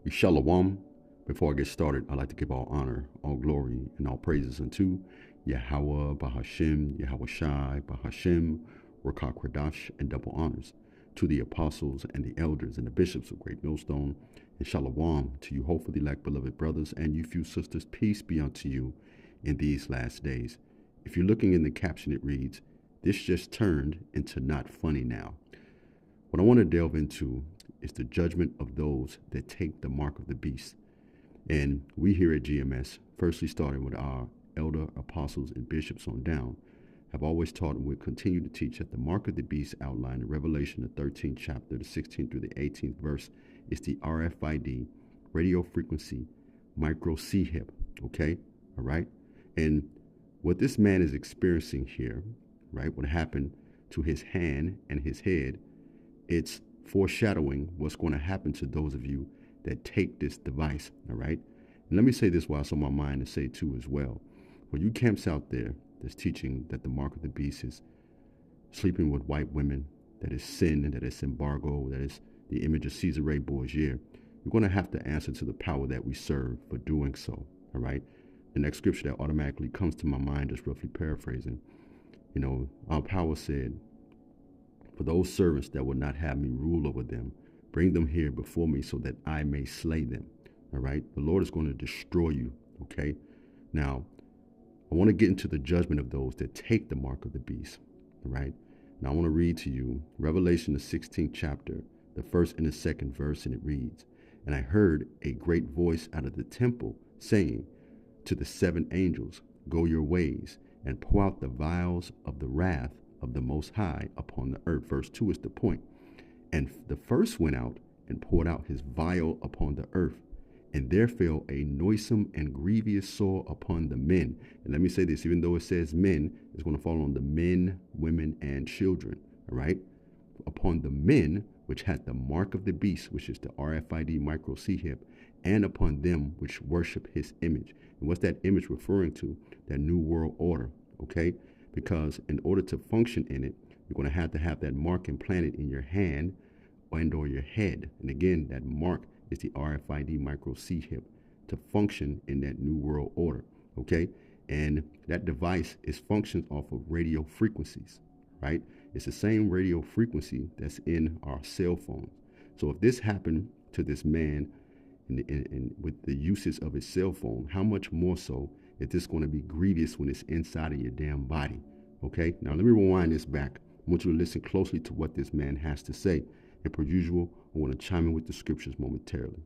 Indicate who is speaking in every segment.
Speaker 1: Shalom. Before I get started, I'd like to give all honor, all glory, and all praises unto Yahweh, Bahashem, Yahweh Shai, Bahashem, Rakah Kradash, and double honors to the apostles and the elders and the bishops of Great Millstone, and Shalom to you, hopefully elect beloved brothers, and you few sisters. Peace be unto you in these last days. If you're looking in the caption, it reads, "This just turned into not funny now." What I want to delve into is the judgment of those that take the mark of the beast. And we here at GMS, firstly starting with our elder apostles and bishops on down, have always taught and will continue to teach that the mark of the beast outlined in Revelation, the 13th chapter, the 16th through the 18th verse, is the RFID, radio frequency microchip, okay? All right? And what this man is experiencing here, right, what happened to his hand and his head, it's foreshadowing what's going to happen to those of you that take this device, all right? And let me say this while it's on my mind to say too as well. For you camps out there that's teaching that the mark of the beast is sleeping with white women, that is sin, and that is embargo, that is the image of Caesar Borgia, you're going to have to answer to the power that we serve for doing so, all right? The next scripture that automatically comes to my mind, just roughly paraphrasing, our power said, "For those servants that would not have me rule over them, bring them here before me so that I may slay them." All right? The Lord is going to destroy you, okay? Now, I want to get into the judgment of those that take the mark of the beast, all right? Now, I want to read to you Revelation, the 16th chapter, the first and the second verse, and it reads, "And I heard a great voice out of the temple saying to the seven angels, Go your ways, and pour out the vials of the wrath of the Most High upon the earth." Verse 2 is the point. "And the first went out and poured out his vial upon the earth, and there fell a noisome and grievous sore upon the men." And let me say this, even though it says men, it's going to fall on the men, women, and children, all right? "Upon the men which had the mark of the beast," which is the RFID microchip, "and upon them which worship his image." And what's that image referring to? That new world order, okay? Because in order to function in it, you're going to have that mark implanted in your hand and or your head. And again, that mark is the RFID microchip to function in that new world order, okay? And that device is functions off of radio frequencies, right? It's the same radio frequency that's in our cell phones. So if this happened to this man with the uses of his cell phone, how much more so is this going to be grievous when it's inside of your damn body? Okay, now let me rewind this back. I want you to listen closely to what this man has to say. And per usual, I want to chime in with the scriptures momentarily.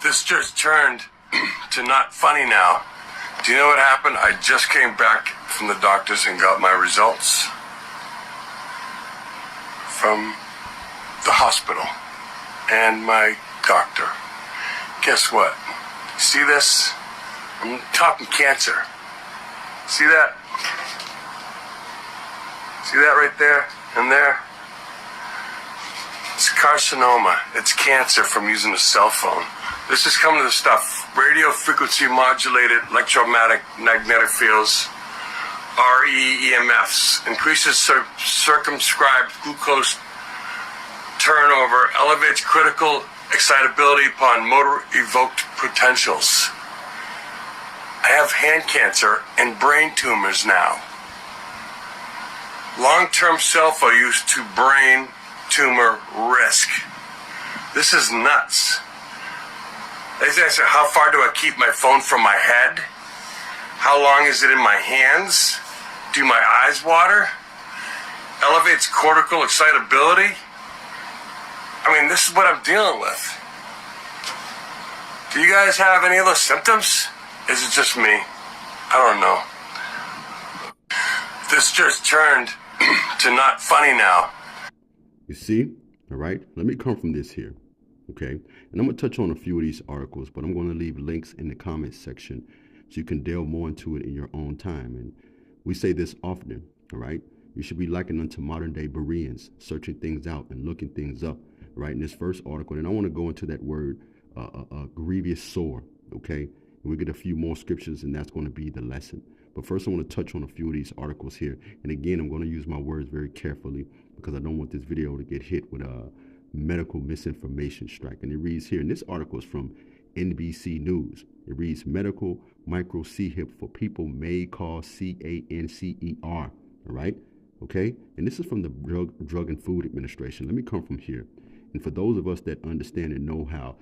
Speaker 2: This just turned to not funny now. Do you know what happened? I just came back from the doctors and got my results from the hospital and my doctor. Guess what? See this? I'm talking cancer. See that? See that right there and there? It's carcinoma. It's cancer from using a cell phone. This is coming to the stuff. Radio frequency modulated electromagnetic fields, REEMFs, increases circumscribed glucose turnover, elevates critical excitability upon motor evoked potentials. I have hand cancer and brain tumors now. Long-term cell phone use to brain tumor risk. This is nuts. They say, how far do I keep my phone from my head? How long is it in my hands? Do my eyes water? Elevates cortical excitability? I mean, this is what I'm dealing with. Do you guys have any of those symptoms? Is it just me? I don't know. This just turned to not funny now.
Speaker 1: You see? All right? Let me come from this here, okay? And I'm going to touch on a few of these articles, but I'm going to leave links in the comments section so you can delve more into it in your own time. And we say this often, all right? You should be likened unto modern-day Bereans, searching things out and looking things up, right? In this first article, and I want to go into that word, grievous sore, okay? And we'll get a few more scriptures, and that's going to be the lesson. But first, I want to touch on a few of these articles here. And again, I'm going to use my words very carefully because I don't want this video to get hit with medical misinformation strike. And it reads here, and this article is from NBC News. It reads, medical micro C-HIP for people may cause cancer. All right? Okay? And this is from the Drug and Food Administration. Let me come from here. And for those of us that understand and know how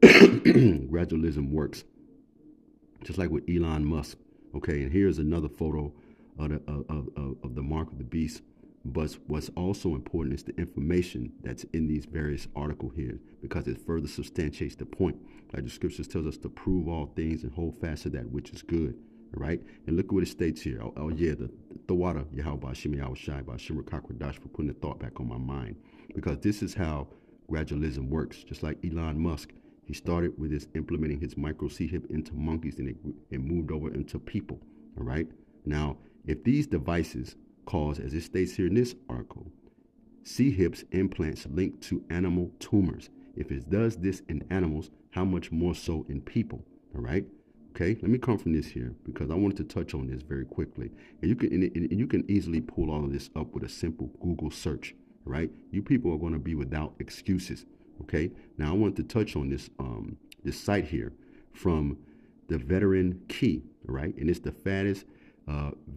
Speaker 1: gradualism works, just like with Elon Musk, okay? And here's another photo of the mark of the beast. But what's also important is the information that's in these various articles here, because it further substantiates the point. Like the scriptures tells us to prove all things and hold fast to that which is good. All right? And look at what it states here. The Thawada Yahweh Shimi Awashai by Shimra Kakwadash for putting the thought back on my mind. Because this is how gradualism works. Just like Elon Musk, he started with his implementing his micro C-HIP into monkeys, and it moved over into people. All right? Now, if these devices cause, as it states here in this article, C-HIPs implants linked to animal tumors. If it does this in animals, how much more so in people? All right? Okay, let me come from this here because I wanted to touch on this very quickly. And you can easily pull all of this up with a simple Google search. Right? You people are going to be without excuses. Okay. Now I want to touch on this this site here from the Veteran Key. Right, and it's the fattest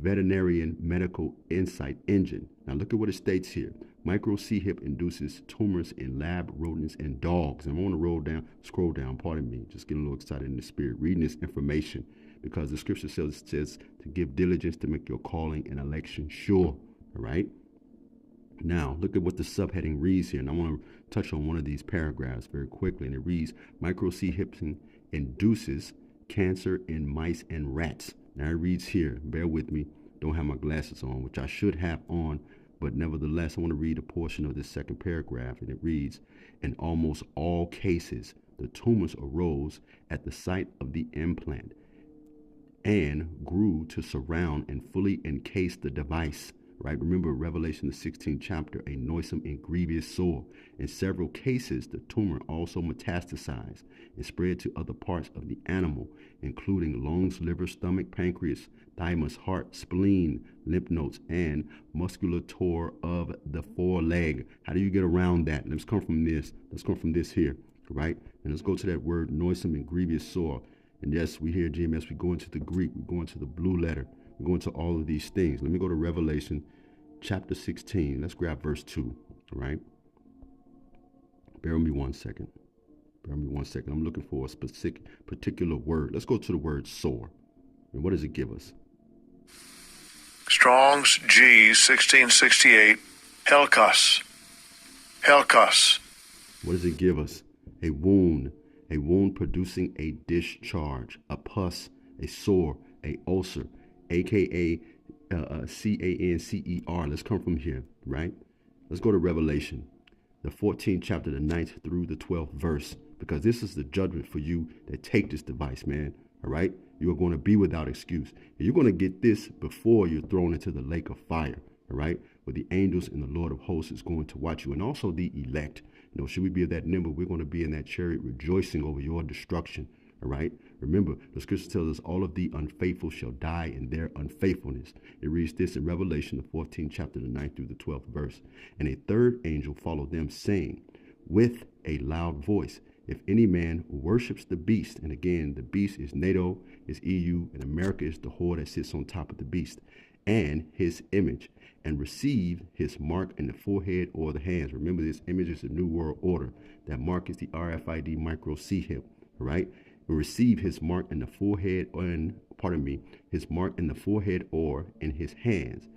Speaker 1: veterinarian medical insight engine. Now look at what it states here. Micro C-HIP induces tumors in lab rodents and dogs. And I want to scroll down, pardon me, just getting a little excited in the spirit, reading this information, because the scripture says to give diligence to make your calling and election sure. All right. Now, look at what the subheading reads here, and I want to touch on one of these paragraphs very quickly, and it reads, micro C-HIP induces cancer in mice and rats. Now, it reads here, bear with me, don't have my glasses on, which I should have on, but nevertheless, I want to read a portion of this second paragraph, and it reads, in almost all cases, the tumors arose at the site of the implant and grew to surround and fully encase the device. Right? Remember Revelation, the 16th chapter, a noisome and grievous sore. In several cases, the tumor also metastasized and spread to other parts of the animal, including lungs, liver, stomach, pancreas, thymus, heart, spleen, lymph nodes, and musculature of the foreleg. How do you get around that? Let's come from this. Let's come from this here, right? And let's go to that word noisome and grievous sore. And yes, we hear GMS, we go into the Greek, we go into the blue letter. We're going to all of these things. Let me go to Revelation chapter 16. Let's grab verse 2, all right? Bear with me one second. I'm looking for a specific, particular word. Let's go to the word sore. And what does it give us?
Speaker 3: Strong's G 1668, Helkos.
Speaker 1: What does it give us? A wound producing a discharge, a pus, a sore, a ulcer, aka cancer. Let's come from here, right? Let's go to Revelation, the 14th chapter, the 9th through the 12th verse, because this is the judgment for you that take this device, man. All right? You are going to be without excuse. And you're going to get this before you're thrown into the lake of fire, all right? Where the angels and the Lord of hosts is going to watch you, and also the elect. You know, should we be of that number, we're going to be in that chariot rejoicing over your destruction. All right. Remember, the scripture tells us all of the unfaithful shall die in their unfaithfulness. It reads this in Revelation, the 14th chapter, the 9th through the 12th verse. And a third angel followed them, saying with a loud voice, if any man worships the beast, and again, the beast is NATO, is EU, and America is the whore that sits on top of the beast, and his image, and receive his mark in the forehead or the hands. Remember, this image is the New World Order. That mark is the RFID micro C-HIP, right? Will receive his mark in the forehead his mark in the forehead or in his hands.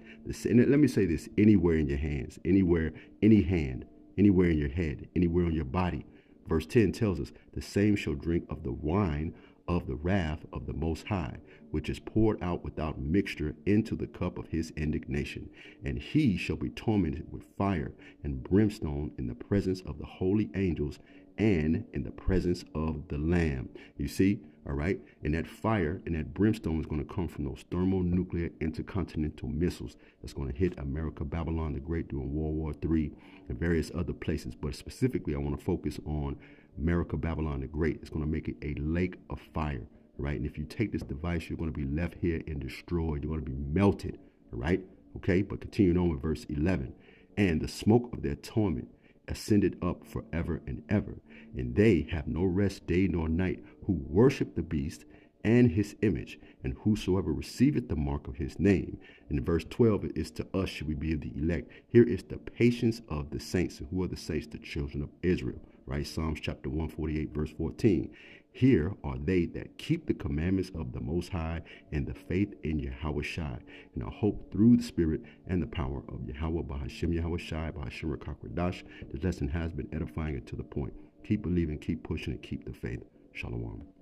Speaker 1: And let me say this, anywhere in your hands, anywhere, any hand, anywhere in your head, anywhere on your body. Verse 10 tells us, the same shall drink of the wine of the wrath of the Most High, which is poured out without mixture into the cup of his indignation. And he shall be tormented with fire and brimstone in the presence of the holy angels and in the presence of the Lamb. You see, all right? And that fire and that brimstone is going to come from those thermonuclear intercontinental missiles that's going to hit America, Babylon the Great during World War III and various other places. But specifically, I want to focus on America, Babylon the Great. It's going to make it a lake of fire, right? And if you take this device, you're going to be left here and destroyed. You're going to be melted, all right? Okay, but continuing on with verse 11. And the smoke of their torment ascended up forever and ever. And they have no rest day nor night, who worship the beast and his image, and whosoever receiveth the mark of his name. And in verse 12, it is to us should we be of the elect. Here is the patience of the saints. And who are the saints? The children of Israel, right? Psalms chapter 148, verse 14. Here are they that keep the commandments of the Most High and the faith in Yahweh Shai, and a hope through the Spirit and the power of Yahweh Bahashem Yahweh Shai Bahashem Rakakwadash. This lesson has been edifying and to the point. Keep believing, keep pushing, and keep the faith. Shalom.